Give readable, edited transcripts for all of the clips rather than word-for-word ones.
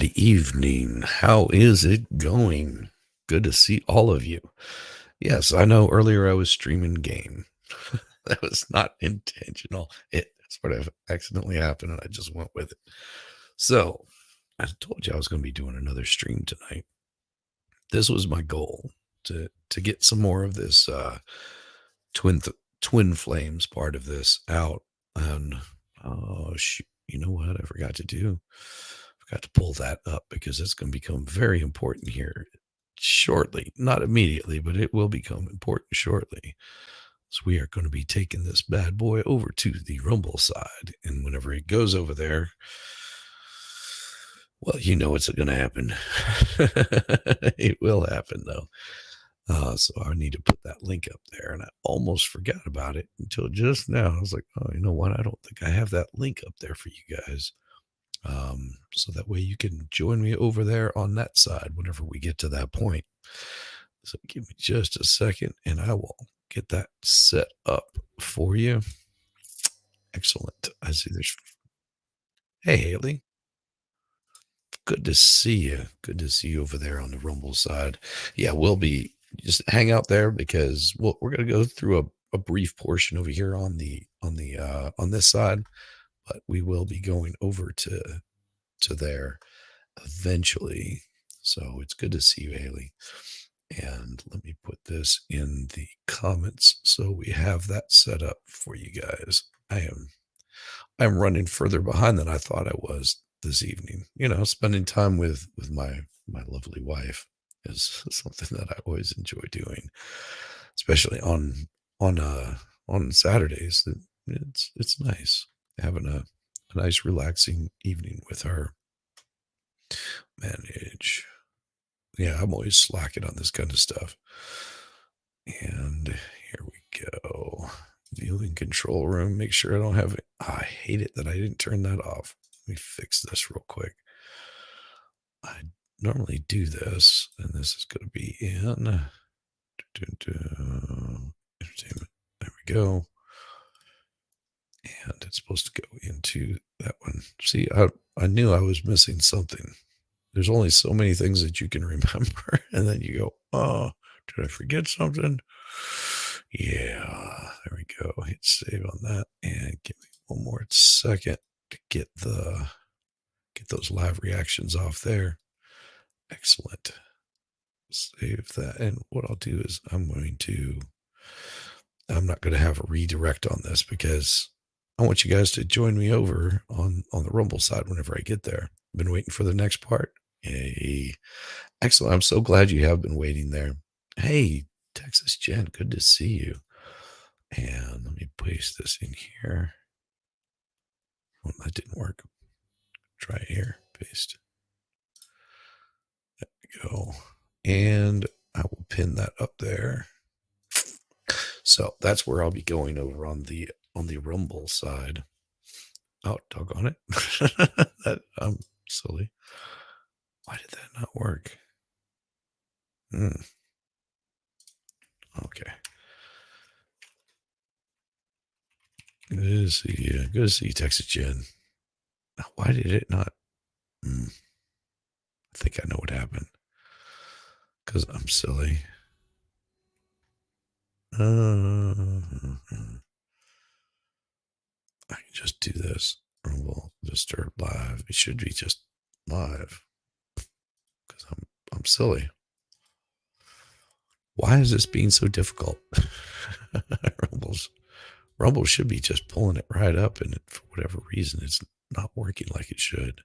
Good evening. How is it going? Good to see all of you. Yes, I know earlier I was streaming game. That was not intentional. It sort of accidentally happened and I just went with it. So I told you I was going to be doing another stream tonight. This was my goal to get some more of this twin twin flames part of this out. And oh shoot, you know what I forgot to do? Forgot to pull that up because it's going to become very important here shortly. Not immediately, but it will become important shortly. So we are going to be taking this bad boy over to the Rumble side. And whenever it goes over there, well, you know what's going to happen. It will happen, though. So I need to put that link up there. And I almost forgot about it until just now. I was like, oh, you know what? I don't think I have that link up there for you guys. So that way you can join me over there on that side whenever we get to that point. So give me just a second and I will get that set up for you. Excellent. I see there's, hey, Haley, good to see you. Good to see you over there on the Rumble side. Yeah, we'll be just hang out there because we're going to go through a brief portion over here on this side, but we will be going over to there eventually. So it's good to see you, Haley. And let me put this in the comments so we have that set up for you guys. I'm running further behind than I thought I was this evening. You know, spending time with my lovely wife is something that I always enjoy doing, especially on Saturdays. It's nice having a nice relaxing evening with her. Manage. Yeah, I'm always slacking on this kind of stuff. And here we go. Viewing control room. Make sure I don't have it. I hate it that I didn't turn that off. Let me fix this real quick. I normally do this, and this is going to be in entertainment. There we go. And it's supposed to go into that one. See, I knew I was missing something. There's only so many things that you can remember. And then you go, oh, did I forget something? Yeah, there we go. Hit save on that. And give me one more second to get those live reactions off there. Excellent. Save that. And what I'll do is I'm not going to have a redirect on this because I want you guys to join me over on the Rumble side whenever I get there. Been waiting for the next part. Hey, excellent. I'm so glad you have been waiting there. Hey, Texas Jen, good to see you. And let me paste this in here. Oh, that didn't work. Try here, paste. There we go. And I will pin that up there. So that's where I'll be going over on the Rumble side. Oh, doggone it. I'm silly. Why did that not work? Okay. Good to see you. Good to see you, Texas Jen. Why did it not? I think I know what happened. Because I'm silly. I can just do this. Rumble disturb live. It should be just live. Because I'm silly. Why is this being so difficult? Rumble should be just pulling it right up, and for whatever reason, it's not working like it should.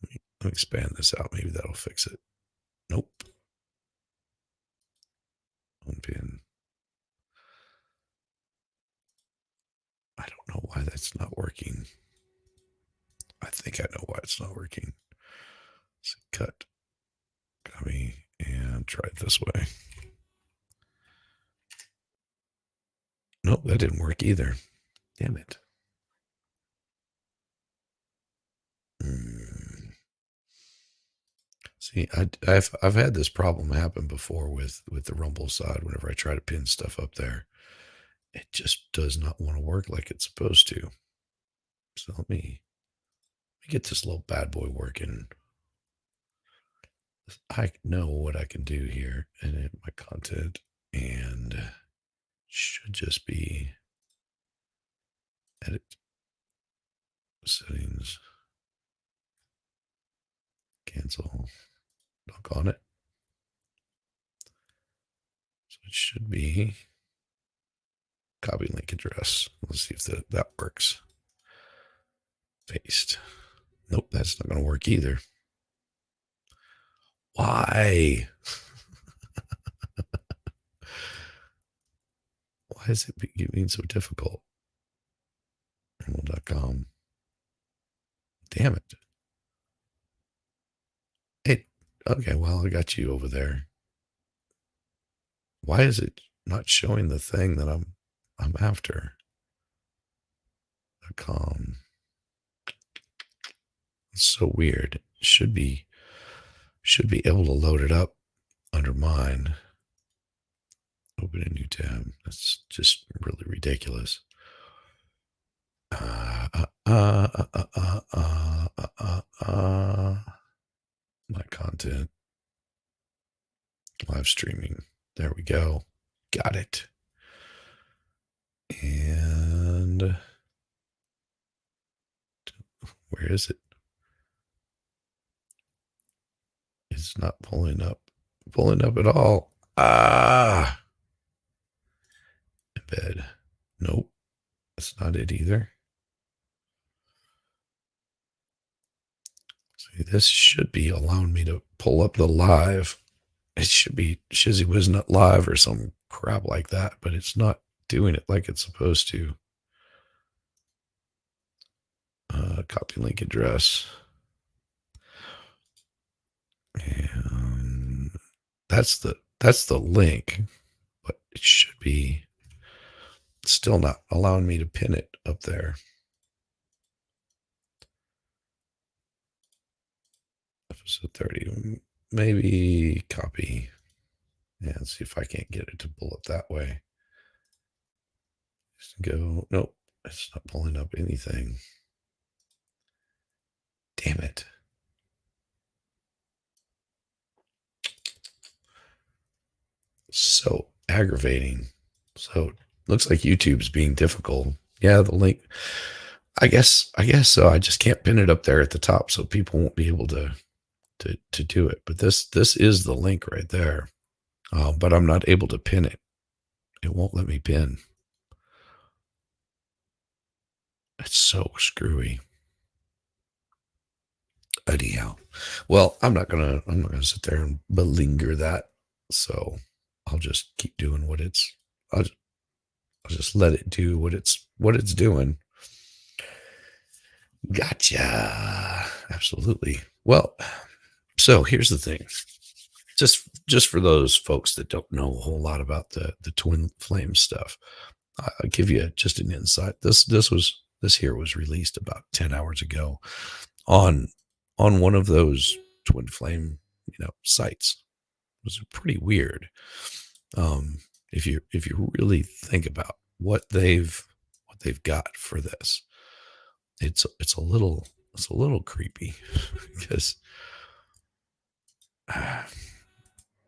Let me expand this out. Maybe that'll fix it. Nope. Unpin. I don't know why that's not working. I think I know why it's not working. So cut, copy, and try it this way. Nope, that didn't work either. Damn it. See, I've had this problem happen before with the Rumble side. Whenever I try to pin stuff up there, it just does not want to work like it's supposed to. So let me get this little bad boy working. I know what I can do here and in my content, and should just be edit settings, cancel, dock on it. So it should be copy link address. Let's see if that works. Paste. Nope, that's not going to work either. Why? Why is it being so difficult? Animal.com. Damn it. Hey, okay, well, I got you over there. Why is it not showing the thing that I'm after? .com. It's so weird. Should be able to load it up under mine. Open a new tab. That's just really ridiculous. My content. Live streaming. There we go. Got it. And where is it? It's not pulling up at all. Embed. Nope. That's not it either. See, this should be allowing me to pull up the live. It should be Shizzy was not live or some crap like that, but it's not doing it like it's supposed to. Copy link address. And that's the link, but it should be still not allowing me to pin it up there. Episode 30, maybe copy and see if I can't get it to pull up that way. Just go, nope, it's not pulling up anything. Damn it. So aggravating. So looks like YouTube's being difficult. Yeah, the link. I guess so. I just can't pin it up there at the top, so people won't be able to do it. But this is the link right there. But I'm not able to pin it. It won't let me pin. It's so screwy. Anyhow, well, I'm not gonna sit there and belinger that. So I'll just keep doing what it's. I'll just let it do what it's doing. Gotcha. Absolutely. Well, so here's the thing. Just for those folks that don't know a whole lot about the twin flame stuff, I'll give you just an insight. This here was released about 10 hours ago on one of those twin flame, sites. It was pretty weird. If you really think about what they've got for this, it's a little creepy because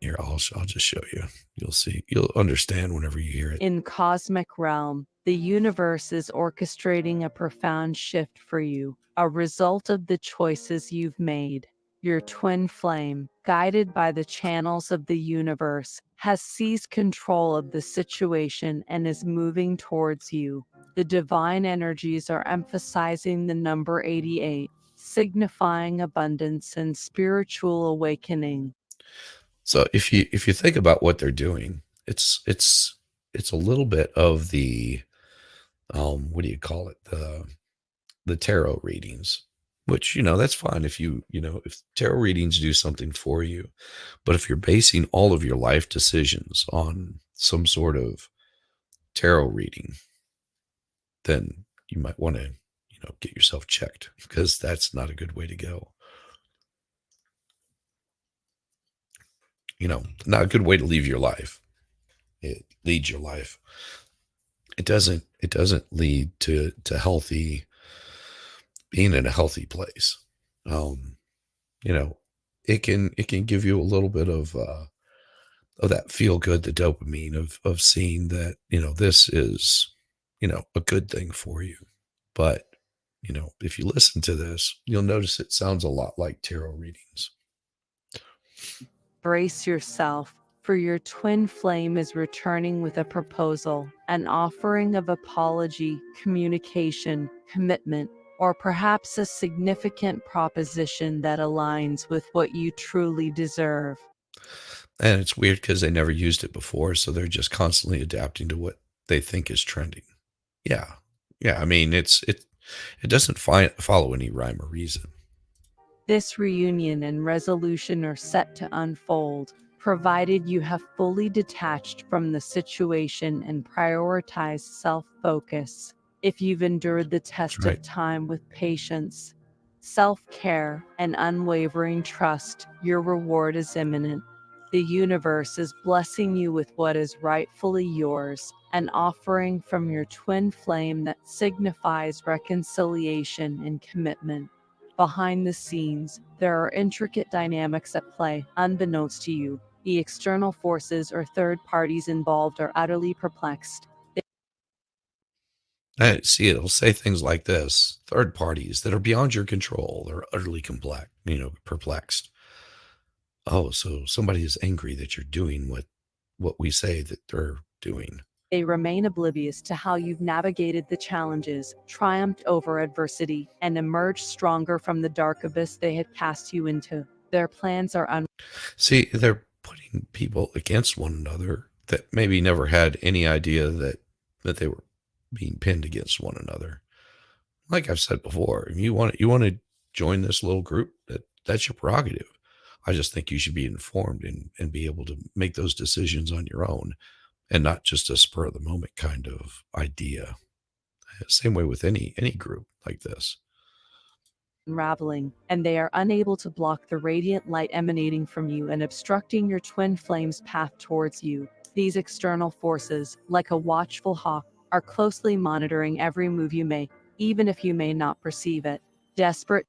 here I'll just show you. You'll see. You'll understand whenever you hear it. In cosmic realm, the universe is orchestrating a profound shift for you, a result of the choices you've made. Your twin flame, guided by the channels of the universe, has seized control of the situation and is moving towards you. The divine energies are emphasizing the number 88, signifying abundance and spiritual awakening. So if you think about what they're doing, it's a little bit of the what do you call it, the tarot readings, which that's fine if if tarot readings do something for you, but if you're basing all of your life decisions on some sort of tarot reading, then you might want to get yourself checked, because that's not a good way to go. Not a good way to leave your life. It leads your life. It doesn't lead to healthy being in a healthy place. You know, it can give you a little bit of that feel good, the dopamine of seeing that, this is, a good thing for you. But, if you listen to this, you'll notice it sounds a lot like tarot readings. Brace yourself, for your twin flame is returning with a proposal, an offering of apology, communication, commitment, or perhaps a significant proposition that aligns with what you truly deserve. And it's weird because they never used it before, so they're just constantly adapting to what they think is trending. Yeah. Yeah, I mean, it doesn't follow any rhyme or reason. This reunion and resolution are set to unfold, provided you have fully detached from the situation and prioritized self focus. If you've endured the That's test right. of time with patience, self care, and unwavering trust, your reward is imminent. The universe is blessing you with what is rightfully yours, an offering from your twin flame that signifies reconciliation and commitment. Behind the scenes, there are intricate dynamics at play, unbeknownst to you. The external forces or third parties involved are utterly perplexed. I see it'll say things like this: third parties that are beyond your control, they're utterly complex, perplexed. Oh, so somebody is angry that you're doing what we say that they're doing. They remain oblivious to how you've navigated the challenges, triumphed over adversity, and emerged stronger from the dark abyss they had cast you into. Their plans are See, they're putting people against one another that maybe never had any idea that they were being pinned against one another. Like I've said before, if you want to join this little group, that's your prerogative. I just think you should be informed and be able to make those decisions on your own and not just a spur of the moment kind of idea. Same way with any group like this. unraveling, and they are unable to block the radiant light emanating from you and obstructing your twin flame's path towards you. These external forces, like a watchful hawk, are closely monitoring every move you make, even if you may not perceive it. Desperate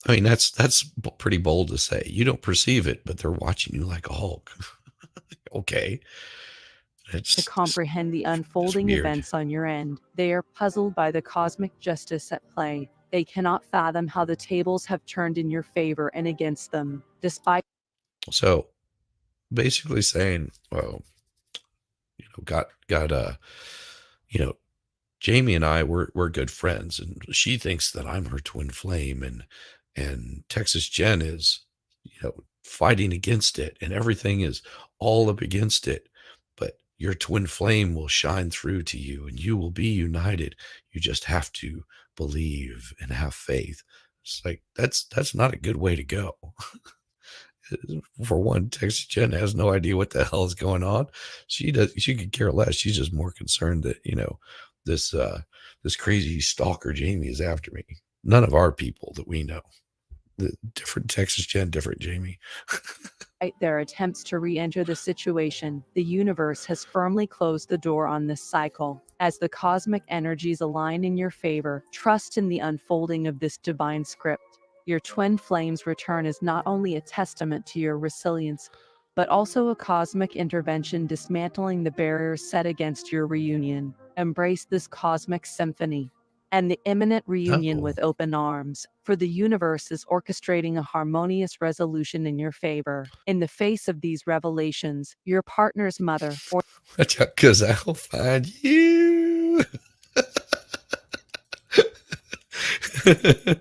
I mean, that's pretty bold to say. You don't perceive it, but they're watching you like a hawk. Okay, to it's comprehend the just unfolding weird. events on your end, they are puzzled by the cosmic justice at play. They cannot fathom how the tables have turned in your favor and against them. Despite So basically saying, well, got you know, Jamie and I we're good friends, and she thinks that I'm her twin flame, and Texas Jen is, fighting against it, and everything is all up against it. But your twin flame will shine through to you, and you will be united. You just have to believe and have faith. It's like that's not a good way to go. For one, Texas Jen has no idea what the hell is going on. She could care less. She's just more concerned that, this this crazy stalker Jamie is after me. None of our people that we know. The different Texas Jen, different Jamie. their attempts to re enter the situation, the universe has firmly closed the door on this cycle. As the cosmic energies align in your favor, trust in the unfolding of this divine script. Your twin flame's return is not only a testament to your resilience, but also a cosmic intervention dismantling the barriers set against your reunion. Embrace this cosmic symphony and the imminent reunion Oh, with open arms, for the universe is orchestrating a harmonious resolution in your favor. In the face of these revelations, your partner's mother or watch out, because I'll find you. the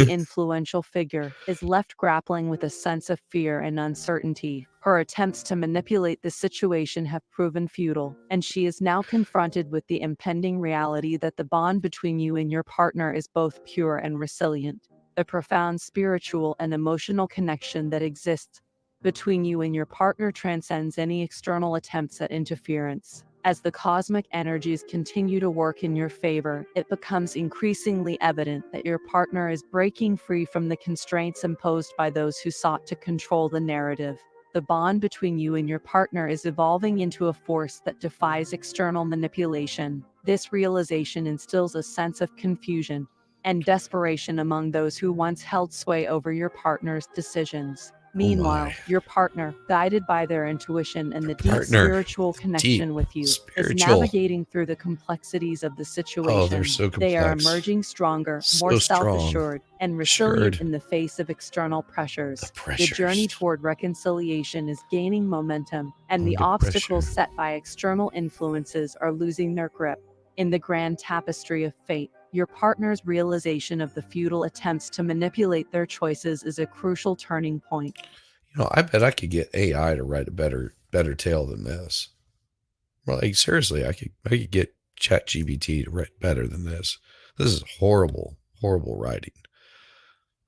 influential figure is left grappling with a sense of fear and uncertainty. Her attempts to manipulate the situation have proven futile, and she is now confronted with the impending reality that the bond between you and your partner is both pure and resilient. The profound spiritual and emotional connection that exists between you and your partner transcends any external attempts at interference. As the cosmic energies continue to work in your favor, it becomes increasingly evident that your partner is breaking free from the constraints imposed by those who sought to control the narrative. The bond between you and your partner is evolving into a force that defies external manipulation. This realization instills a sense of confusion and desperation among those who once held sway over your partner's decisions. Oh my. Meanwhile, your partner, guided by their intuition and the deep Partner. spiritual Deep. connection with you, is Spiritual. navigating through the complexities of the Oh, they're situation. so They are complex. emerging stronger, more So self strong. assured, and resilient Assured. in the face of external The pressures. The pressures. journey toward reconciliation is gaining momentum, and the Under pressure. obstacles set by external influences are losing their grip. In the grand tapestry of fate, your partner's realization of the futile attempts to manipulate their choices is a crucial turning point. You know, I bet I could get AI to write a better tale than this. Well, like seriously, I could get ChatGPT to write better than this. This is horrible, horrible writing.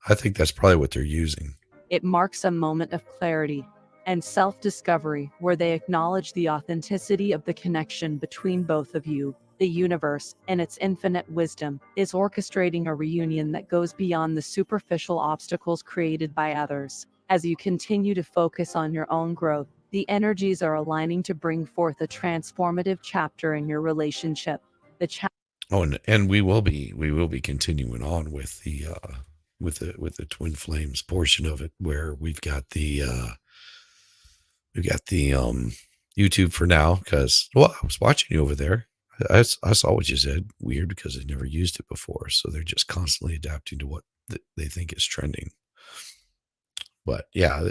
I think that's probably what they're using. It marks a moment of clarity and self discovery where they acknowledge the authenticity of the connection between both of you. The universe, in its infinite wisdom, is orchestrating a reunion that goes beyond the superficial obstacles created by others. As you continue to focus on your own growth, the energies are aligning to bring forth a transformative chapter in your relationship. The Oh, and we will be continuing on with the with the twin flames portion of it, where we've got the YouTube for now, because well, I was watching you over there. I saw what you said. Weird, because they never used it before, so they're just constantly adapting to what they think is trending. But yeah,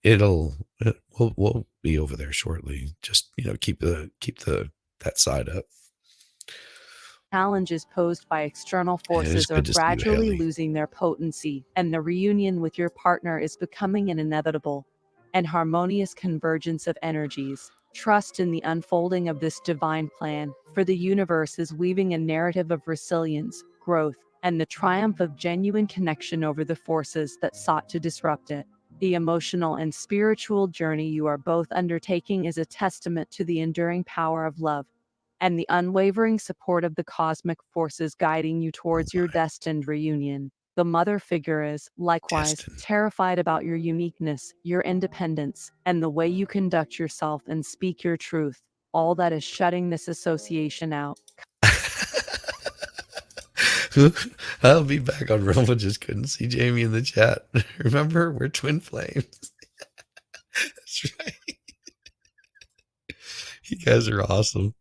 we'll be over there shortly. Just keep the that side up. challenges posed by external And it's forces are good to see you, gradually Haley. losing their potency, and the reunion with your partner is becoming an inevitable and harmonious convergence of energies. Trust in the unfolding of this divine plan, for the universe is weaving a narrative of resilience, growth, and the triumph of genuine connection over the forces that sought to disrupt it. The emotional and spiritual journey you are both undertaking is a testament to the enduring power of love and the unwavering support of the cosmic forces guiding you Oh towards your my, destined reunion. The mother figure is, likewise, destined. terrified about your uniqueness, your independence, and the way you conduct yourself and speak your truth. All that is shutting this association out. I'll be back on Rumble. Just couldn't see Jamie in the chat. Remember, we're twin flames. That's right. You guys are awesome.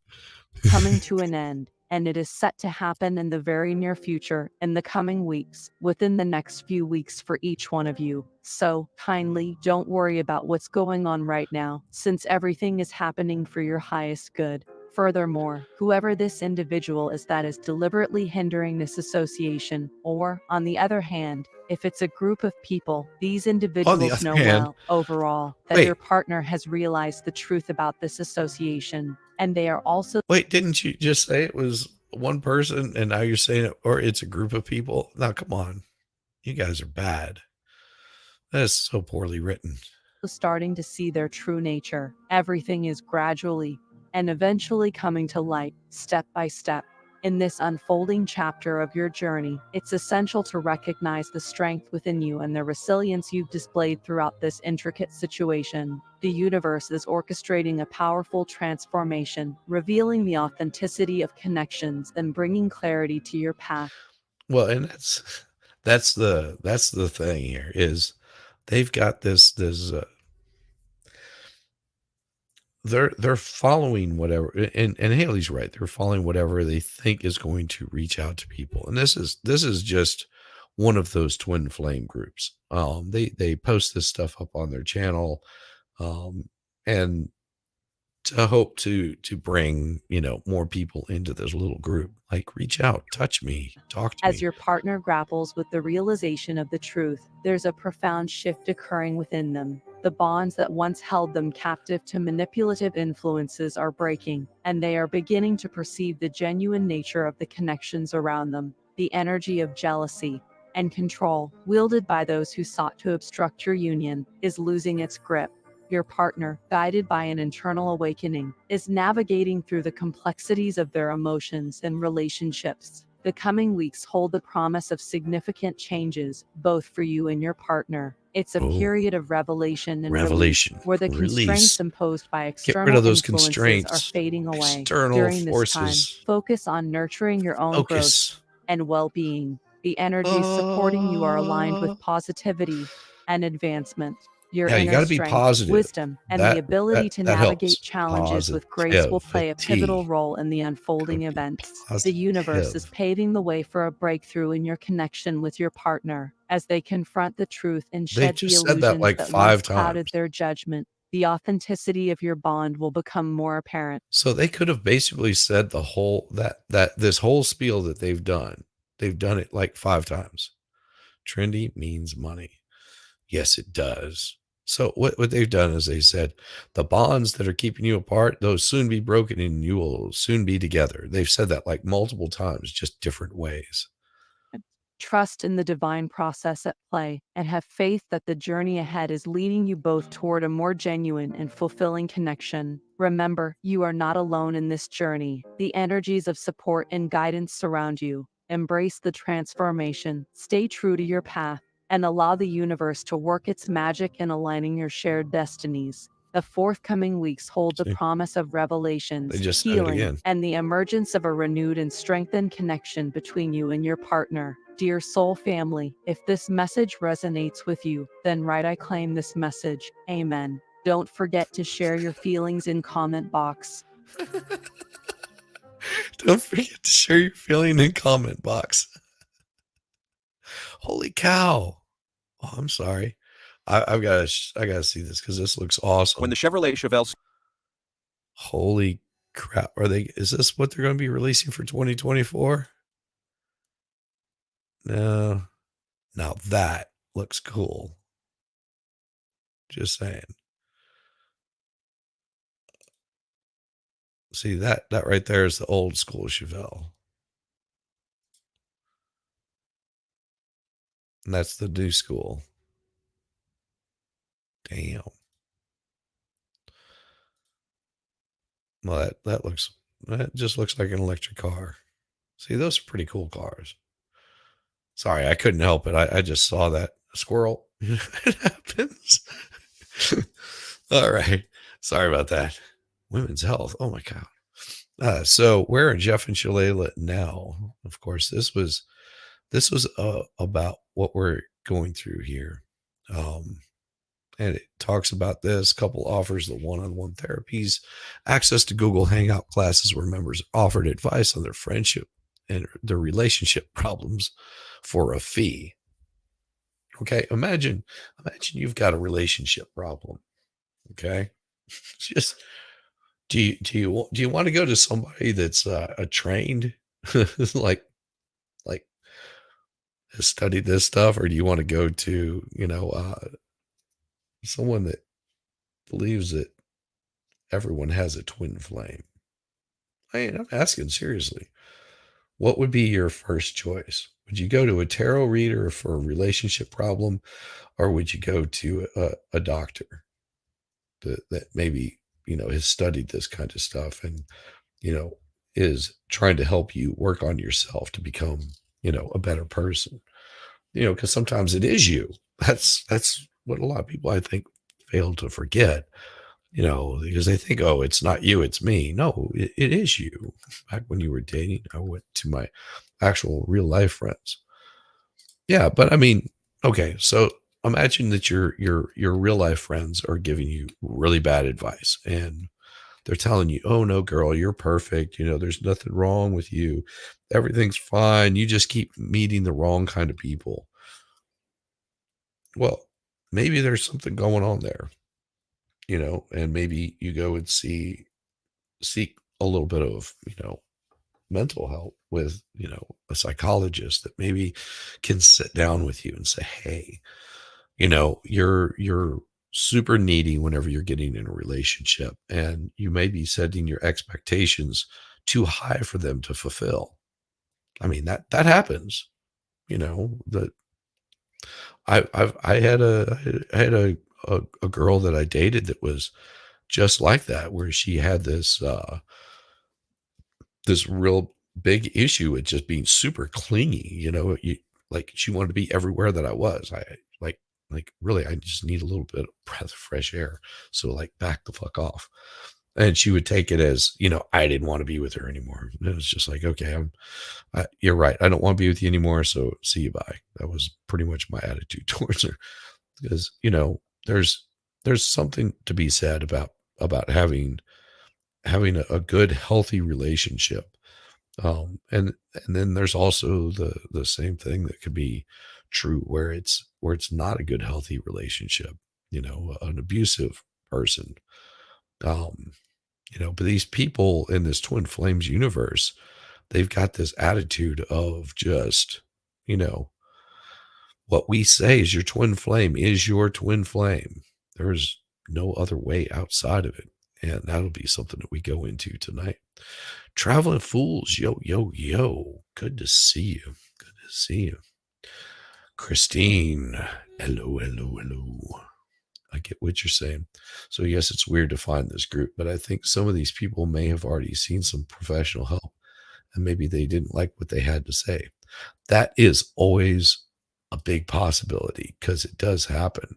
Coming to an end, and it is set to happen in the very near future, in the coming weeks, within the next few weeks for each one of you. So, kindly don't worry about what's going on right now, since everything is happening for your highest good. Furthermore, whoever this individual is that is deliberately hindering this association, or, on the other hand, if it's a group of people, these On the individuals other know hand, well, overall, that your wait, partner has realized the truth about this association, and they are also wait, didn't you just say it was one person and now you're saying it, or it's a group of people? Now, come on. You guys are bad. That is so poorly written. starting to see their true nature. Everything is gradually and eventually coming to light, step by step. In this unfolding chapter of your journey, it's essential to recognize the strength within you and the resilience you've displayed throughout this intricate situation. The universe is orchestrating a powerful transformation, revealing the authenticity of connections and bringing clarity to your path. Well, and that's the thing here is they've got this they're following whatever, and Haley's right. They're following whatever they think is going to reach out to people. And this is just one of those twin flame groups. They post this stuff up on their channel, um, and to hope to bring, more people into this little group. Like, reach out, touch me, talk to As me. your partner grapples with the realization of the truth, there's a profound shift occurring within them. The bonds that once held them captive to manipulative influences are breaking, and they are beginning to perceive the genuine nature of the connections around them. The energy of jealousy and control, wielded by those who sought to obstruct your union, is losing its grip. Your partner, guided by an internal awakening, is navigating through the complexities of their emotions and relationships. The coming weeks hold the promise of significant changes, both for you and your partner. It's a Oh, period of revelation and release, revelation, where the release. constraints imposed by Get rid external of those influences are constraints. fading away. External During this time, forces. focus on nurturing your own growth Focus. and well being. The energies supporting you are aligned with Uh, positivity and advancement. Your yeah, you inner got to be strength, positive. wisdom, and the That ability to that navigate helps. challenges with grace will play a pivotal Positivity. role in the Got to unfolding be events. The universe is positive. paving the way for a breakthrough in your connection with your partner as they confront the truth and They shed the just said that illusions like that once 5 clouded times. their judgment. The authenticity of your bond will become more apparent. So they could have basically said the whole that this whole spiel that they've done. They've done it like 5 times. Trendy means money. Yes, it does. So what they've done is they said the bonds that are keeping you apart, those soon be broken and you will soon be together. They've said that like multiple times, just different ways. Trust in the divine process at play and have faith that the journey ahead is leading you both toward a more genuine and fulfilling connection. Remember, you are not alone in this journey. The energies of support and guidance surround you. Embrace the transformation, stay true to your path, and allow the universe to work its magic in aligning your shared destinies. The forthcoming weeks hold the See, promise of they revelations, just said it healing, again. and the emergence of a renewed and strengthened connection between you and your partner. Dear soul family, if this message resonates with you, then I claim this message. Amen. Don't forget to share your feelings in comment box. Don't forget to share your feeling in comment box. Holy cow. Oh, I'm sorry. I gotta see this because this looks awesome. When the Chevrolet Chevelle Holy crap. Is this what they're going to be releasing for 2024? No. Now that looks cool. Just saying. See that right there is the old school Chevelle. And that's the new school. Damn. Well, that just looks like an electric car. See, those are pretty cool cars. Sorry, I couldn't help it. I just saw that squirrel. It happens. All right. Sorry about that. Women's health. Oh my God. So where are Jeff and Shaleia now? Of course, this was about what we're going through here. And it talks about this. Couple offers the one-on-one therapies, access to Google Hangout classes where members are offered advice on their friendship and their relationship problems for a fee. Okay, imagine you've got a relationship problem. Okay, just do you want to go to somebody that's a trained like like has studied this stuff, or do you want to go to someone that believes that everyone has a twin flame? I'm asking seriously. What would be your first choice? Would you go to a tarot reader for a relationship problem, or would you go to a doctor that maybe has studied this kind of stuff and you know is trying to help you work on yourself to become a better person? Because sometimes it is you. That's what a lot of people, I think, fail to forget. Because they think, oh, it's not you, it's me. No, it is you. Back when you were dating, I went to my actual real life friends. Yeah, but I mean, okay, so imagine that your real life friends are giving you really bad advice and they're telling you, "Oh no, girl, you're perfect. There's nothing wrong with you. Everything's fine. You just keep meeting the wrong kind of people." Well, maybe there's something going on there, and maybe you go and seek a little bit of, mental help with, a psychologist that maybe can sit down with you and say, "Hey, you're super needy whenever you're getting in a relationship, and you may be setting your expectations too high for them to fulfill." I mean, that happens, that I had a girl that I dated that was just like that, where she had this real big issue with just being super clingy. Like she wanted to be everywhere that I was. I like really, I just need a little bit of breath of fresh air. So like back the fuck off. And she would take it as, I didn't want to be with her anymore. And it was just like, okay, you're right. I don't want to be with you anymore. So see you, bye. That was pretty much my attitude towards her, because, there's something to be said about having a good, healthy relationship. And then there's also the same thing that could be true where it's not a good, healthy relationship, an abusive person. Um, but these people in this twin flames universe, they've got this attitude of just, what we say is your twin flame is your twin flame. There's no other way outside of it. And that'll be something that we go into tonight. Traveling Fools, yo, yo, yo. Good to see you. Good to see you. Christine, hello, hello, hello. I get what you're saying. So, yes, it's weird to find this group, but I think some of these people may have already seen some professional help and maybe they didn't like what they had to say. That is always a big possibility because it does happen.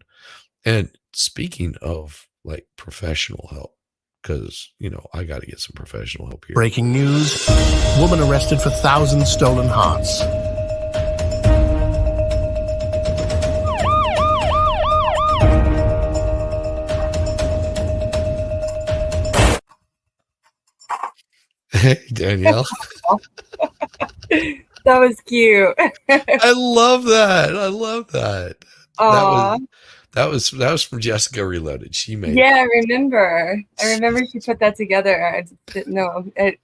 And speaking of like professional help, because, I got to get some professional help here. Breaking news. Woman arrested for 1,000 stolen hearts. Hey, Danielle. That was cute. I love that. I love that. Aww. That was from Jessica Reloaded. She made I remember. I remember she put that together. I just didn't know. I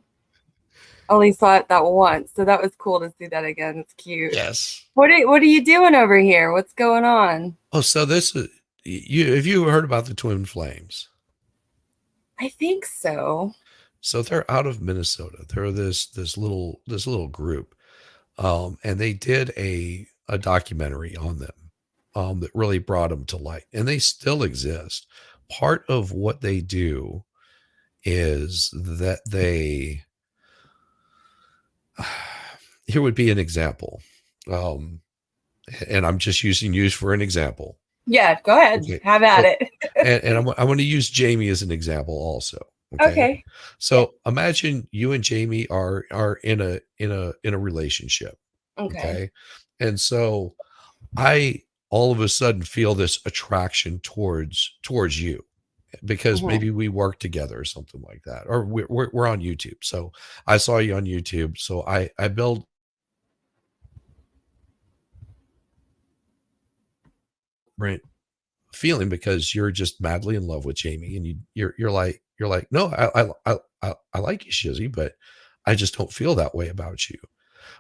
only saw it that once, so that was cool to see that again. It's cute. Yes. What are you doing over here? What's going on? Oh, so this is have you heard about the Twin Flames? I think so. So they're out of Minnesota. They're this little group. And they did a documentary on them that really brought them to light, and they still exist. Part of what they do is that here would be an example. And I'm just using you for an example. Yeah, go ahead. Okay. Have at it. and I want to use Jamie as an example also. Okay. So imagine you and Jamie are in a relationship. Okay. And so I all of a sudden feel this attraction towards you because maybe we work together or something like that, or we're on YouTube. So I saw you on YouTube. So I build feeling because you're just madly in love with Jamie, and you're like, no, I like you, Shizzy, but I just don't feel that way about you.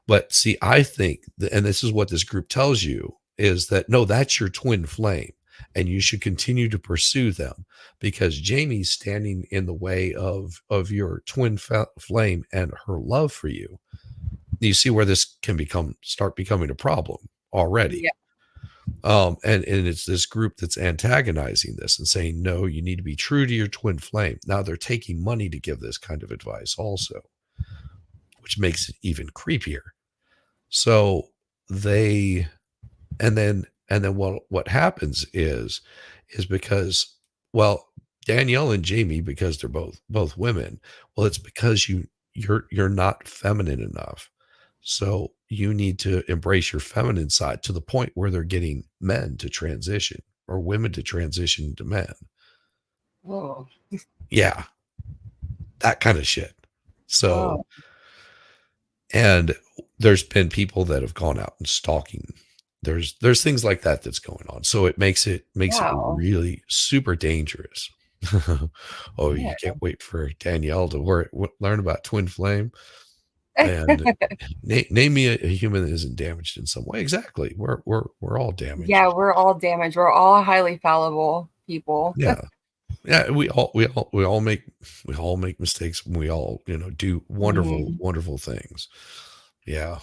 But see, I think and this is what this group tells you, is that no, that's your twin flame, and you should continue to pursue them because Jamie's standing in the way of your twin flame and her love for you. You see where this can start becoming a problem already. Yeah. And it's this group that's antagonizing this and saying, no, you need to be true to your twin flame. Now they're taking money to give this kind of advice also, which makes it even creepier. So and then what happens is because, well, Danielle and Jamie, because they're both women, well, it's because you're not feminine enough. So you need to embrace your feminine side to the point where they're getting men to transition or women to transition to men. Whoa. Yeah. That kind of shit. So, and there's been people that have gone out and stalking. There's things like that that's going on. So it makes it really super dangerous. You can't wait for Danielle to learn about twin flame. And name me a human that isn't damaged in some way. Exactly. We're all damaged. Yeah, we're all damaged. We're all highly fallible people. Yeah. Yeah, we all make mistakes. We all, do wonderful things. Yeah.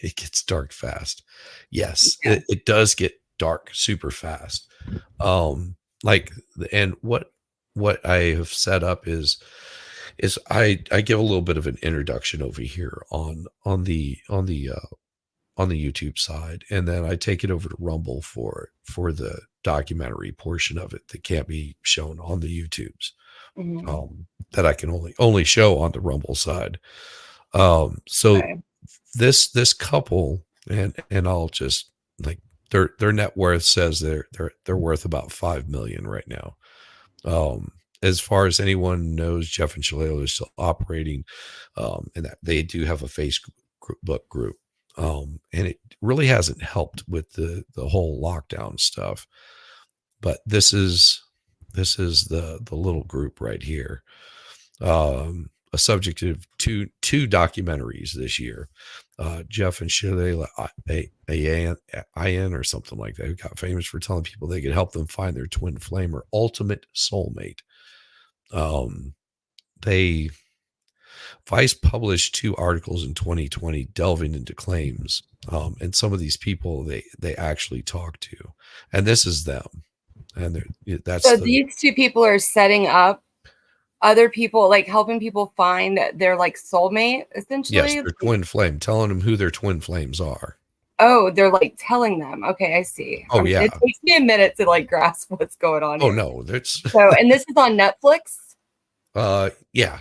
It gets dark fast. Yes, yeah. It does get dark super fast. And what I have set up is I give a little bit of an introduction over here on the YouTube side, and then I take it over to Rumble for the documentary portion of it that can't be shown on the YouTubes. Mhm. That I can only show on the Rumble side. So Okay. this couple, and I'll just like their net worth says they're worth about 5 million right now. As far as anyone knows, Jeff and Shaleia is still operating, and that they do have a Facebook group. And it really hasn't helped with the whole lockdown stuff. But this is the little group right here. A subject of two documentaries this year. Jeff and Shaleia Ayan or something like that, who got famous for telling people they could help them find their twin flame or ultimate soulmate. They Vice published 2 articles in 2020 delving into claims, and some of these people they actually talk to, and this is them, and that's So the these two people are setting up other people, like helping people find their like soulmate, yes, essentially. their twin flame, telling them who their twin flames are. Oh, they're like telling them. Okay, I see. Oh It yeah. takes me a minute to like grasp what's going on Oh here. no, that's So, and this is on Netflix. yeah.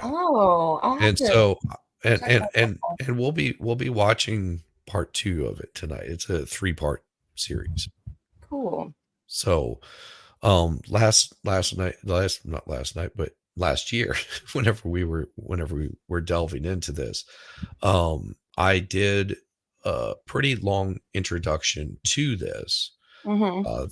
Oh, I'll have And to so check that out. and we'll be watching part 2 of it tonight. It's a 3-part series. Cool. So last night, not last night, but last year, whenever we were delving into this, I did a pretty long introduction to this. Mm-hmm.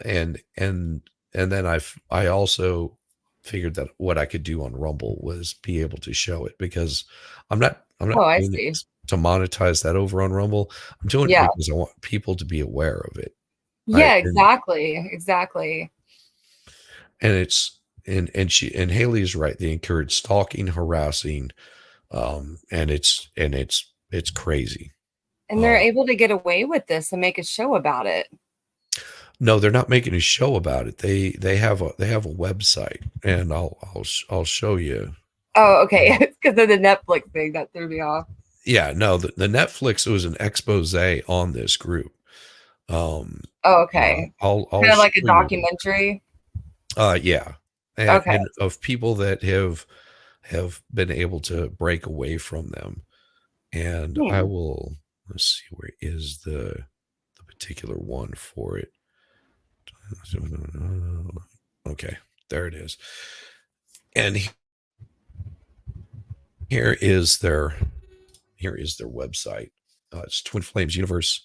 And then I also figured that what I could do on Rumble was be able to show it, because I'm not Oh, I doing see. it to monetize that over on Rumble. I'm doing it Yeah. because I want people to be aware of it. Yeah, And exactly. it's and Haley is right. They encourage stalking, harassing, and it's crazy. And they're able to get away with this and make a show about it. No, they're not making a show about it. They have a website, and I'll show you. Oh, okay. It's because of the Netflix thing that threw me off. Yeah, no, the Netflix was an expose on this group. Oh, okay. I'll Kind of like a show you. documentary. Yeah, Okay. and of people that have been able to break away from them, and I will, let's see, where is the particular one for it? Okay, there it is. And here is their website. It's Twin Flames Universe.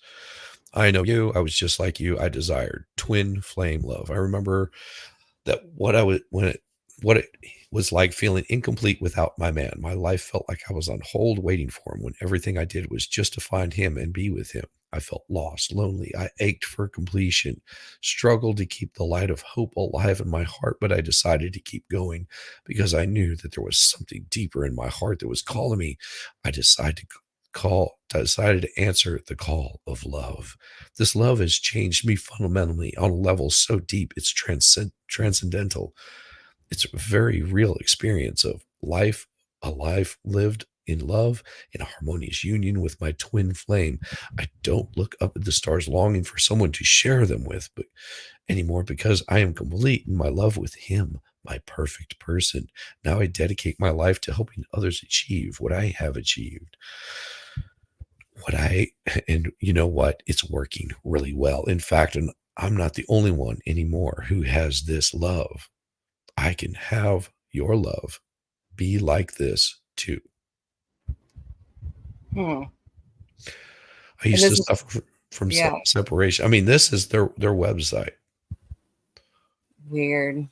I know you. I was just like you. I desired twin flame love. I remember that what it was like feeling incomplete without my man. My life felt like I was on hold waiting for him when everything I did was just to find him and be with him. I felt lost, lonely. I ached for completion, struggled to keep the light of hope alive in my heart, but I decided to keep going because I knew that there was something deeper in my heart that was calling me. I decided to answer the call of love. This love has changed me fundamentally on a level so deep it's transcendental. It's a very real experience of life, a life lived in love, in a harmonious union with my twin flame. I don't look up at the stars longing for someone to share them with, but anymore, because I am complete in my love with him, my perfect person. Now I dedicate my life to helping others achieve what I have achieved. And you know what? It's working really well. In fact, and I'm not the only one anymore who has this love. I can have your love be like this too. I used to suffer from separation. I mean, this is their website. Weird.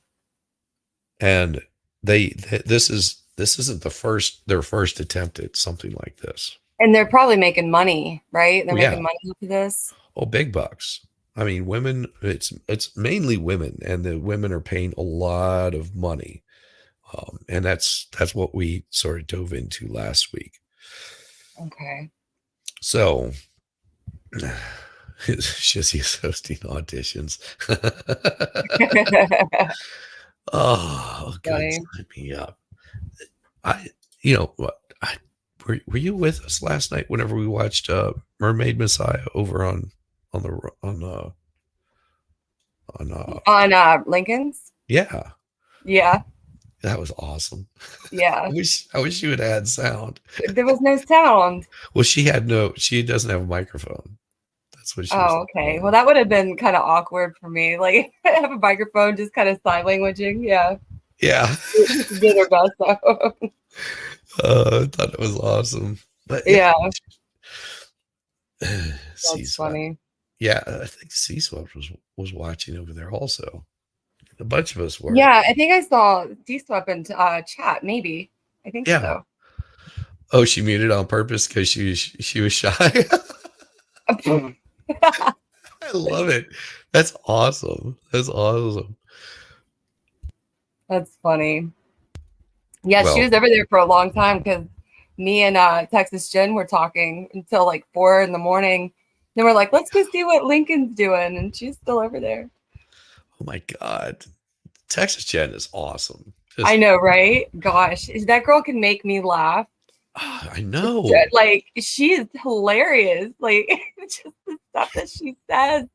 And this isn't their first attempt at something like this. And they're probably making money, right? They're Yeah. making money off of this. Oh, big bucks. I mean, women, it's mainly women, and the women are paying a lot of money. And that's what we sort of dove into last week. Okay. So she's hosting auditions. Oh, God, sign me up. You know what? Were you with us last night whenever we watched Mermaid Messiah over on On Lincoln's. Yeah, Yeah, that was awesome. yeah. I wish you would add sound. There was no sound. Well, she doesn't have a microphone. That's what she was Oh, okay. doing. Well, that would have been kind of awkward for me. Like, have a microphone, just kind of sign languaging. Yeah, Yeah. she did her best though. I thought it was awesome. But Yeah, Sea that's Swept. funny. Yeah, I think Sea Swept was watching over there also. A bunch of us were. Yeah, I think I saw D-Swap in chat. Maybe I think Yeah. so. Oh, she muted on purpose because she was shy. I love it. That's awesome. That's awesome. That's funny. Yeah, she Well, was over there for a long time because me and Texas Jen were talking until like 4 in the morning. Then we're like, let's go see what Lincoln's doing, and she's still over there. oh my God. Texas Jen is awesome. I know, right? Gosh, that girl can make me laugh. I know. Like, she is hilarious. Like, just the stuff that she says.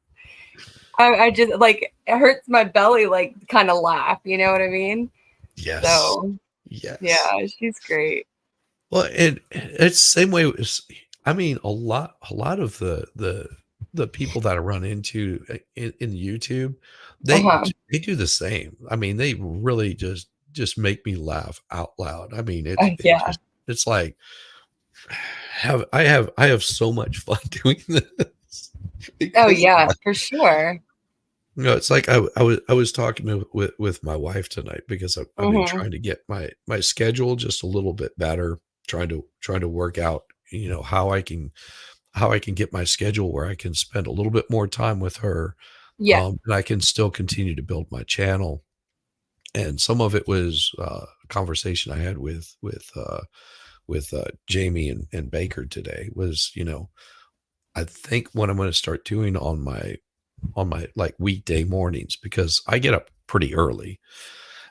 I just, like, it hurts my belly, like, kind of laugh. You know what I mean? Yes. So, yes. yeah, she's great. Well, it's the same way. I mean, a lot of the people that I run into in YouTube, they do the same. I mean, they really just make me laugh out loud. I mean, it's like I have so much fun doing this. Oh yeah, for sure. You know, it's like I was talking with my wife tonight because I've been trying to get my schedule just a little bit better, trying to work out, you know, how I can get my schedule where I can spend a little bit more time with her. Yeah. And I can still continue to build my channel. And some of it was a conversation I had with Jamie and Baker today was, you know, I think what I'm going to start doing on my like weekday mornings, because I get up pretty early,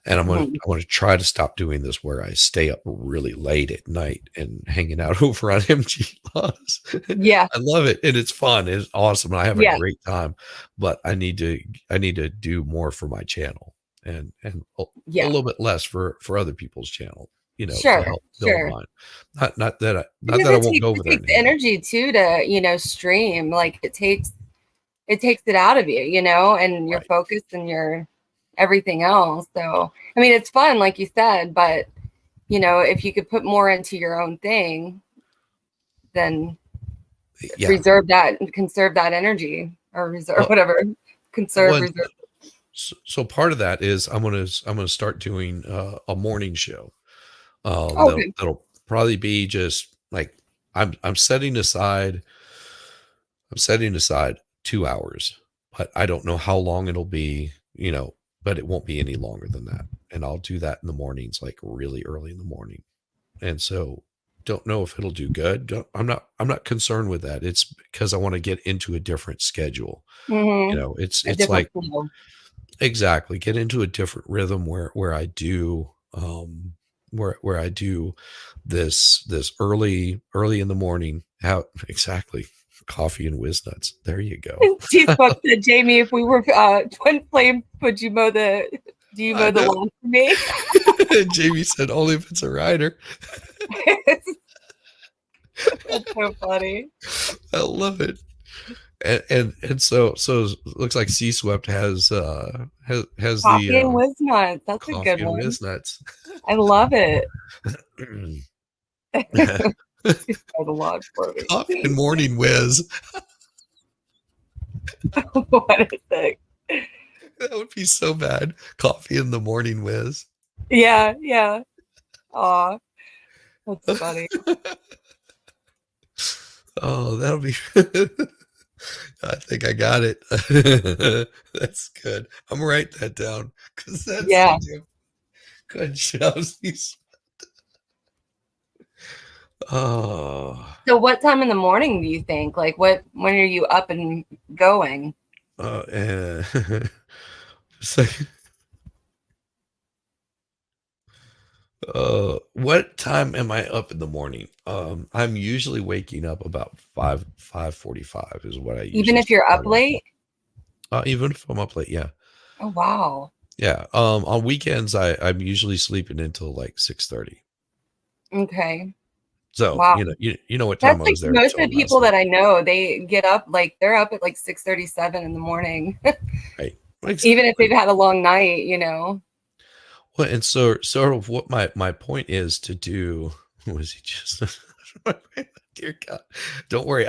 and I want to try to stop doing this where I stay up really late at night and hanging out over on MG Laws. Yeah. I love it. And it's fun. It's awesome. And I have a great time, but I need to do more for my channel and a little bit less for other people's channel, you know, to help build mine. Not that I won't go over there. It takes energy too to, you know, stream. Like it takes it out of you, you know, and your focus and your everything else. So, I mean, it's fun, like you said, but you know, if you could put more into your own thing, then reserve that and conserve that energy, or reserve whatever, reserve. So part of that is I'm gonna start doing a morning show. That'll probably be just like I'm setting aside 2 hours, but I don't know how long it'll be, you know, but it won't be any longer than that. And I'll do that in the mornings, like really early in the morning. And so don't know if it'll do good. I'm not concerned with that. It's because I want to get into a different schedule. You know, it's like exactly get into a different rhythm where I do where I do this early in the morning. How exactly? Coffee and whiz nuts. There you go. She spoke to Jamie, if we were twin flame, would you mow the lawn for me? Jamie said only if it's a rider. That's so funny. I love it. And so it looks like Sea Swept has coffee the and whiz nuts. That's a good one. Whiz nuts. I love it. The log for me. Coffee and morning whiz. What is it? That would be so bad. Coffee in the morning whiz. Yeah. Aw, that's funny. Oh, that'll be. I think I got it. That's good. I'm gonna write that down because that's good job. Oh. So what time in the morning do you think? Like when are you up and going? What time am I up in the morning? I'm usually waking up about 5:45 is what I usually even if you're up late? Even if I'm up late, yeah. Oh, wow. Yeah. On weekends, I'm usually sleeping until like 6:30. Okay. So, Wow. you know what time That's I like was there most until of the last people night, that I know, they get up like they're up at like 6:37 in the morning, right? even if they've Exactly. had a long night, you know. Well, and so sort of what my point is to do was he just dear God, don't worry.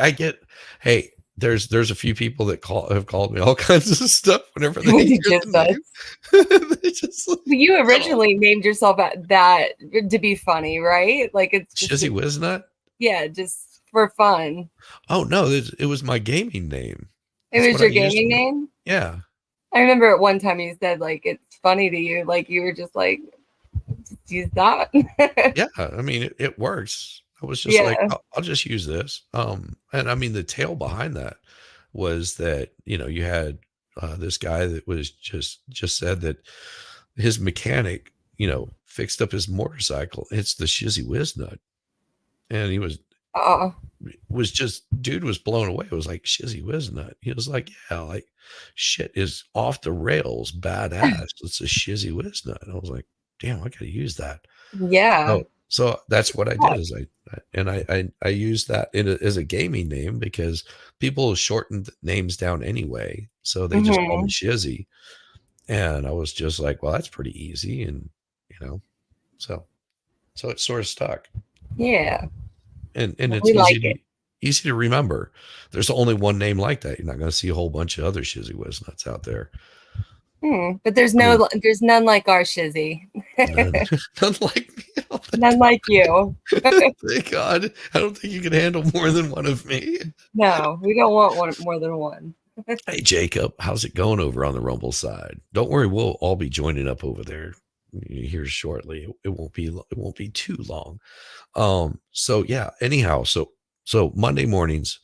Hey, there's a few people that have called me all kinds of stuff whenever they What did hear you the say? name. They just like, You oh, originally named yourself that to be funny, right? Like it's just Shizzy Wiznut. yeah, just for fun. Oh no, it was my gaming name. It That's was what I your used. gaming name? Yeah. I remember at one time you said like it's funny to you, like you were just like just use that. Yeah, I mean, it works. I was just like, Yeah. I'll just use this. And I mean, the tale behind that was that, you had this guy that was just said that his mechanic, fixed up his motorcycle. It's the Shizzy Wiznut. And he Oh, dude was blown away. It was like Shizzy Wiznut. He was like, yeah, like shit is off the rails, badass. It's a Shizzy Wiznut. And I was like, damn, I gotta use that. yeah. So that's what I did is I used that as a gaming name because people shortened names down anyway. So they just call me Hmm. Shizzy. And I was just like, well, that's pretty easy. And, you know, so, so it sort of stuck Yeah. and it's We like it. easy to remember. There's only one name like that. You're not going to see a whole bunch of other Shizzy Wisnuts out there. But there's I mean, there's none like our Shizzy. none, none like me all the None like you. time. Thank God. I don't think you can handle more than one of me. No, we don't want one more than one. Hey Jacob, how's it going over on the Rumble side? Don't worry, we'll all be joining up over there here shortly. It won't be too long. So yeah, anyhow, so Monday mornings,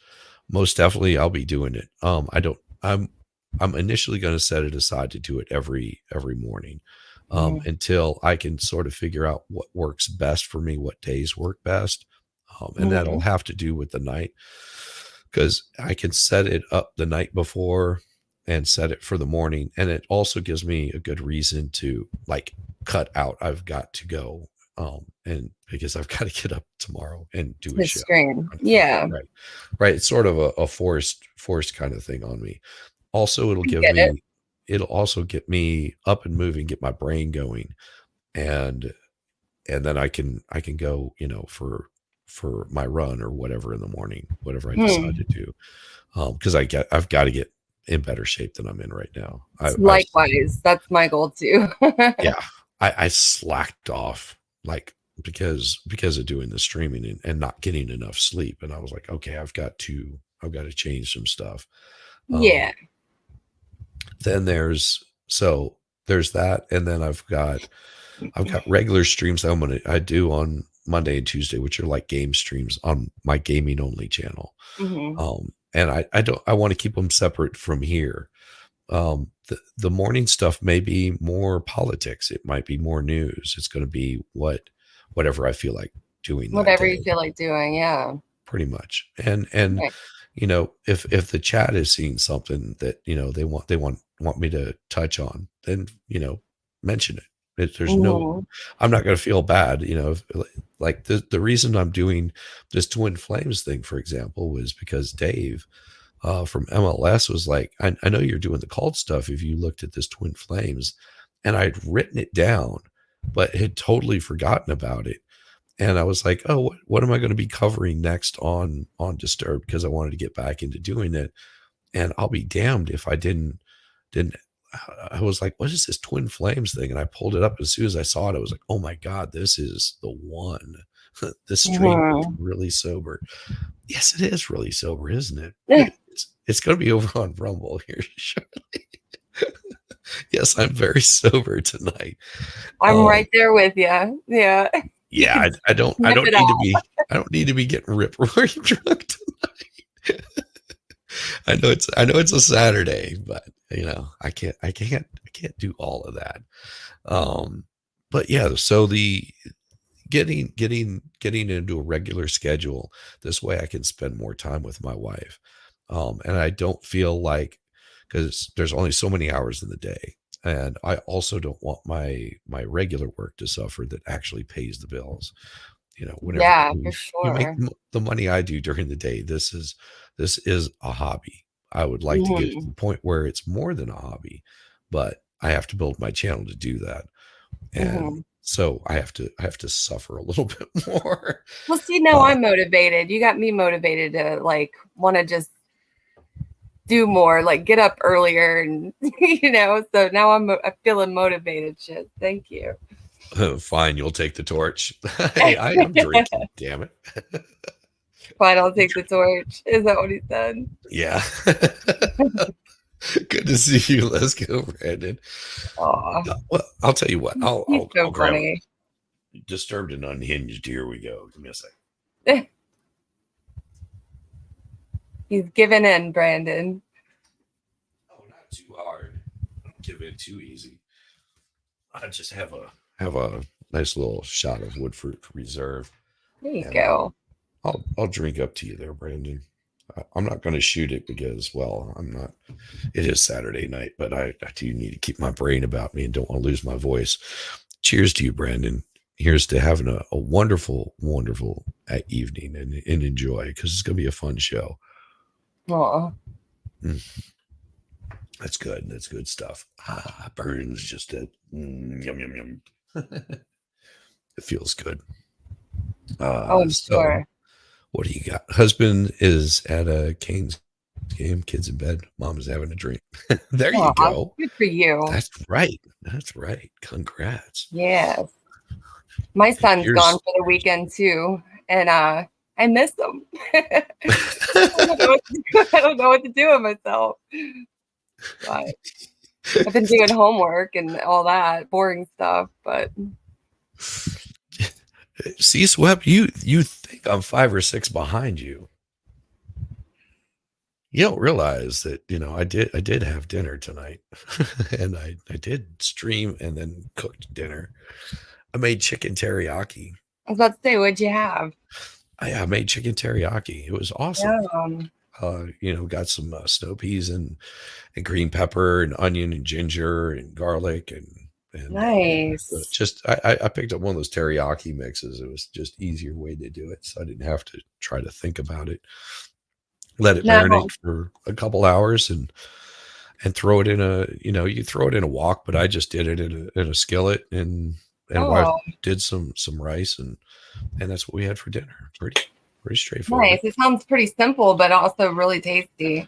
most definitely I'll be doing it. I'm initially going to set it aside to do it every morning. Mm. Until I can sort of figure out what works best for me, what days work best. And that'll Mhm. have to do with the night because I can set it up the night before and set it for the morning. And it also gives me a good reason to like cut out. I've got to go. And because I've got to get up tomorrow and do a The show screen. on Friday. Yeah. Right. It's sort of a forced kind of thing on me. Also, I get it. it'll also get me up and moving, get my brain going. And then I can go, for my run or whatever in the morning, whatever I decide Hmm. to do. Because I've got to get in better shape than I'm in right now. Likewise, that's my goal too. Yeah, I slacked off like because of doing the streaming and not getting enough sleep. And I was like, okay, I've got to change some stuff. Yeah. Then there's that, and then I've got regular streams I do on Monday and Tuesday, which are like game streams on my gaming only channel. Hmm. And I want to keep them separate from here. The morning stuff may be more politics. It might be more news. It's going to be whatever I feel like doing that Whatever you day, feel like doing. Yeah. pretty much. And Right. if the chat is seeing something that they want me to touch on, then mention it. There's no, Mhm. I'm not going to feel bad. Like the reason I'm doing this Twin Flames thing, for example, was because Dave from MLS was like, I know you're doing the cult stuff. If you looked at this Twin Flames, and I'd written it down, but had totally forgotten about it. And I was like, oh, what am I going to be covering next on Disturbed? Because I wanted to get back into doing it. And I'll be damned if I didn't. I was like, what is this Twin Flames thing? And I pulled it up as soon as I saw it. I was like, oh my God, this is the one. This stream is Mhm. really sober. Yes, it is really sober, isn't it? It's going to be over on Rumble here shortly. Yes, I'm very sober tonight. I'm Um, right there with you. Yeah. You yeah, can I don't I sniff don't it need to out. be I don't need to be getting rip roaring drunk tonight. I know it's a Saturday, but I can't do all of that. Um, but yeah, so the getting into a regular schedule, this way I can spend more time with my wife. And I don't feel like because there's only so many hours in the day. And I also don't want my regular work to suffer that actually pays the bills. Whenever Yeah, for you make sure. the money I do during the day, this is a hobby. I would like to get to Mhm. the point where it's more than a hobby, but I have to build my channel to do that. And Mhm. so I have to suffer a little bit more. Well, see, now Uh, I'm motivated. You got me motivated to like want to just do more, like get up earlier, and So now I'm feeling motivated. Shit, thank you. Fine, you'll take the torch. I am drinking, damn it. Fine, I'll take the torch. Is that what he said? Yeah. Good to see you. Let's go, Brandon. Aw, Well, I'll tell you what. I'll he's I'll, so I'll grab funny. Disturbed and Unhinged. Here we go. Give me a second. He's giving in, Brandon. Oh, not too hard. Don't give in too easy. I just have a nice little shot of Woodford Reserve, There you and go. I'll drink up to you there, Brandon. I'm not going to shoot it because, well, I'm not. It is Saturday night, but I do need to keep my brain about me and don't want to lose my voice. Cheers to you, Brandon. Here's to having a wonderful, wonderful evening and enjoy, because it's going to be a fun show. Aw. That's good. That's good stuff. Burns just a yum, yum, yum. It feels good. Oh, I'm So sure. what do you got? Husband is at a Canes game. Kids in bed. Mom is having a drink. There you Aw, go. good for you. That's right. That's right. Congrats. Yes. My son's gone Here's for the weekend too, and I miss him. I don't know what to do. I don't know what to do with myself. But I've been doing homework and all that boring stuff, but see, Swep, you think I'm 5 or 6 behind you. You don't realize that, I did have dinner tonight. And I did stream and then cooked dinner. I made chicken teriyaki. I was about to say, what'd you have? I made chicken teriyaki. It was awesome. Got some snow peas and green pepper and onion and ginger and garlic and Nice. just I picked up one of those teriyaki mixes. It was just easier way to do it, so I didn't have to try to think about it. Let it Now, marinate for a couple hours and throw it in you throw it in a wok, but I just did it in a skillet and wife oh, did some rice and that's what we had for dinner. Pretty straightforward. nice. It sounds pretty simple, but also really tasty.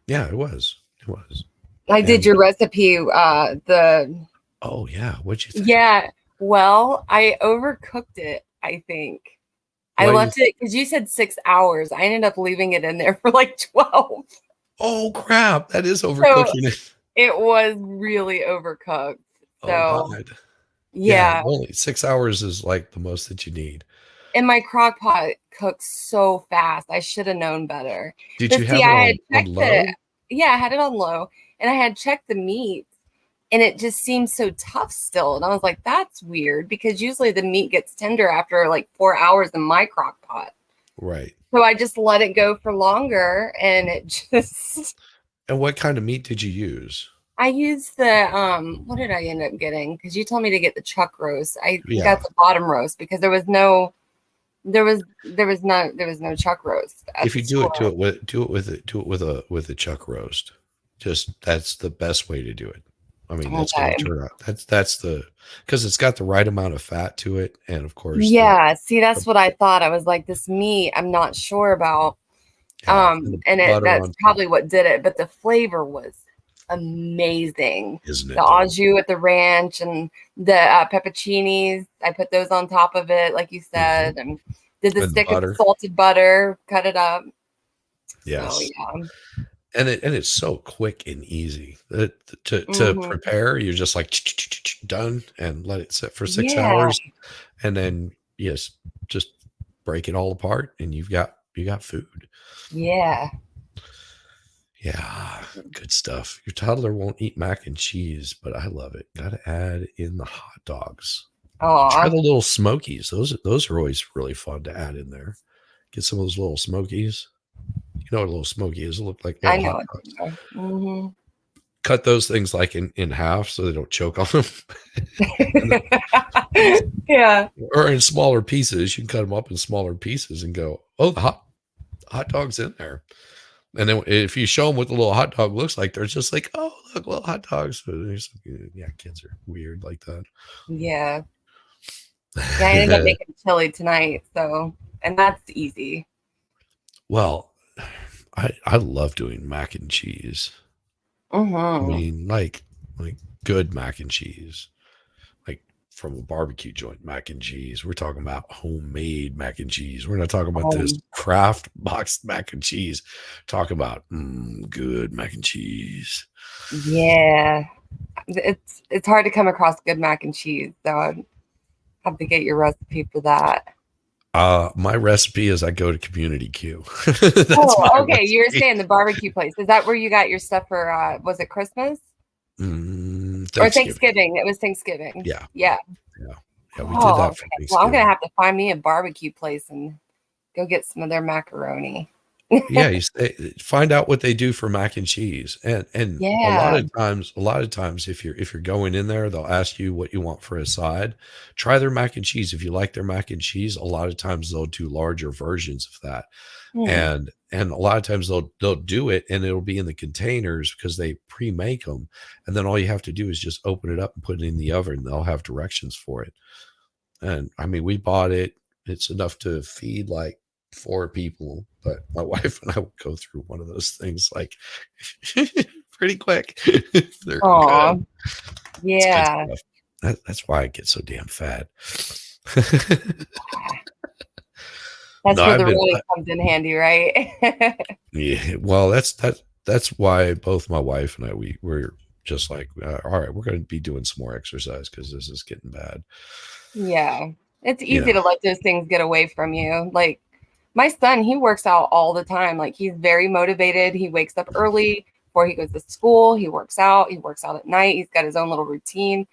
Yeah, it was. It was. I did your recipe. Oh yeah, what'd you think? Yeah. Well, I overcooked it, I think. I left it because you said 6 hours. I ended up leaving it in there for like 12. Oh crap, that is overcooking it. It was really overcooked. So Oh God. yeah. Only 6 hours is like the most that you need. And my crock pot cooks so fast. I should have known better. Did But you see, have I had it on checked low? it. Yeah, I had it on low, and I had checked the meat, and it just seemed so tough still. And I was like, that's weird, because usually the meat gets tender after like 4 hours in my crock pot. Right. So I just let it go for longer, and it just. And what kind of meat did you use? I used the what did I end up getting? Because you told me to get the chuck roast. I Yeah. got the bottom roast because there was no chuck roast. If you do it with a chuck roast. Just that's the best way to do it. I mean, that's going to turn out. That's because it's got the right amount of fat to it, and of course, yeah. See, that's what I thought. I was like, this meat, I'm not sure about. And that's probably what did it. But the flavor was amazing, isn't it? The au jus with the ranch and the pepperoncinis. I put those on top of it, like you said, and did the stick of salted butter, cut it up. Yes. So, yeah. And it's so quick and easy to prepare. You're just like done and let it sit for 6 hours, and then just break it all apart, and you got food. Yeah. Yeah, good stuff. Your toddler won't eat mac and cheese, but I love it. Got to add in the hot dogs. Try the little smokies. Those are always really fun to add in there. Get some of those little smokies. You know what a little smoky is? It look like little hot dogs. cut those things like in half so they don't choke on them. Yeah. Or in smaller pieces. You can cut them up in smaller pieces and go, oh, the hot dog's in there. And then if you show them what the little hot dog looks like, they're just like, oh, look, little hot dogs. So yeah, kids are weird like that. Yeah. Yeah, I ended up making chili tonight, so, and that's easy. Well, I love doing mac and cheese. I mean, like good mac and cheese, like from a barbecue joint mac and cheese. We're talking about homemade mac and cheese. We're not talking about this craft boxed mac and cheese. Talk about good mac and cheese. Yeah, it's hard to come across good mac and cheese, so I'd have to get your recipe for that. My recipe is I go to Community Q. Oh, okay. You're saying the barbecue place. Is that where you got your stuff for, was it Christmas? Or Thanksgiving? It was Thanksgiving. Yeah. Yeah. Yeah. Yeah, we did that for Thanksgiving. Well, I'm going to have to find me a barbecue place and go get some of their macaroni. Yeah, you find out what they do for mac and cheese, and Yeah. a lot of times, if you're going in there, they'll ask you what you want for a side. Try their mac and cheese. If you like their mac and cheese, a lot of times they'll do larger versions of that, and a lot of times they'll do it, and it'll be in the containers because they pre-make them, and then all you have to do is just open it up and put it in the oven. They'll have directions for it, and I mean, we bought it. It's enough to feed like 4 people, but my wife and I will go through one of those things like pretty quick. They're good. Yeah. That's why I get so damn fat. That's where the really comes in handy, right? Yeah. Well, that's why both my wife and I we're just like, all right, we're going to be doing some more exercise because this is getting bad. Yeah, it's easy to let those things get away from you. Like my son, he works out all the time. Like he's very motivated. He wakes up early before he goes to school. He works out at night. He's got his own little routine.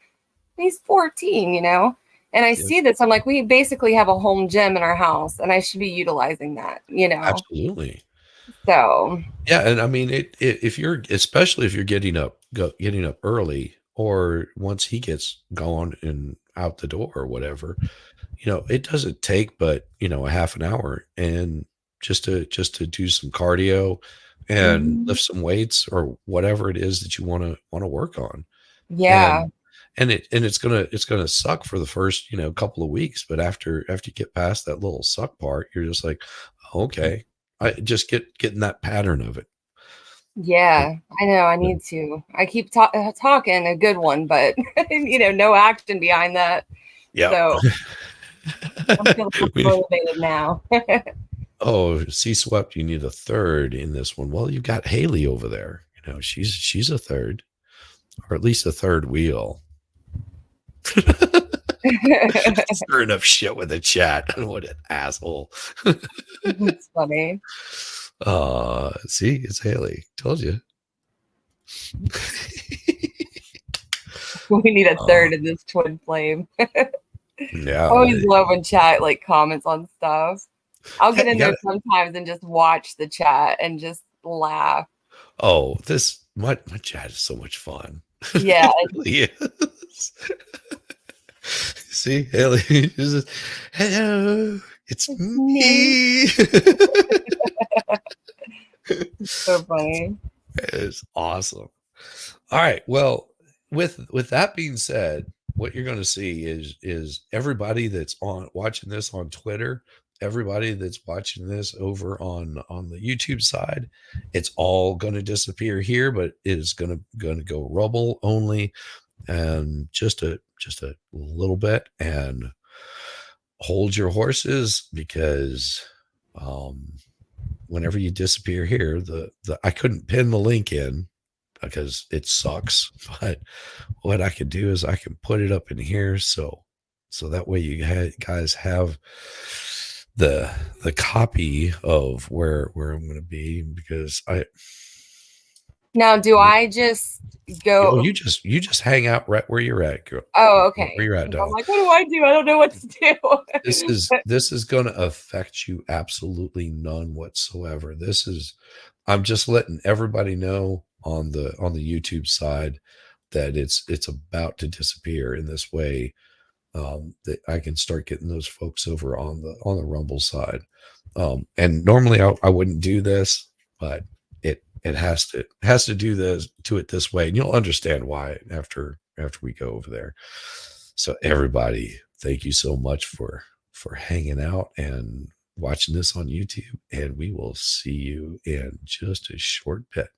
He's 14, you know? And I see this. I'm like, we basically have a home gym in our house and I should be utilizing that, you know? Absolutely. So, yeah. And I mean, especially if you're getting up early, or once he gets going and out the door or whatever, you know, it doesn't take but, you know, a half an hour and just to do some cardio and lift some weights or whatever it is that you want to work on. Yeah. And it's gonna suck for the first, you know, couple of weeks, but after you get past that little suck part, you're just like, okay, I just getting that pattern of it. Yeah, I know. I need to. I keep talking a good one, but you know, no action behind that. Yeah. So I'm feeling motivated now. Oh, C-swept, you need a third in this one. Well, you've got Haley over there. You know, she's a third, or at least a third wheel. Stirring up shit with the chat. What an asshole. It's funny. See, it's Haley. Told you. We need a third in this twin flame. Yeah. I always love when chat like comments on stuff. I'll get in there sometimes and just watch the chat and just laugh. Oh, my chat is so much fun. Yeah. It really is. See, Haley, just, hello, it's me. It's so funny. It's awesome. All right. Well, with that being said, what you're going to see is everybody that's watching this on Twitter, everybody that's watching this over on the YouTube side, it's all going to disappear here, but it is going to go Rumble only, and just a little bit, and hold your horses, because whenever you disappear here, I couldn't pin the link in because it sucks, but what I can do is I can put it up in here, so that way you guys have the copy of where I'm going to be, because now, do I just go? You just hang out right where you're at, girl. Oh, okay. Where you're at, dog. I'm like, what do I do? I don't know what to do. This is going to affect you absolutely none whatsoever. I'm just letting everybody know on the YouTube side that it's about to disappear in this way, that I can start getting those folks over on the Rumble side. And normally I wouldn't do this, but it has to do it this way, and you'll understand why after we go over there. So everybody, thank you so much for hanging out and watching this on YouTube, and we will see you in just a short bit.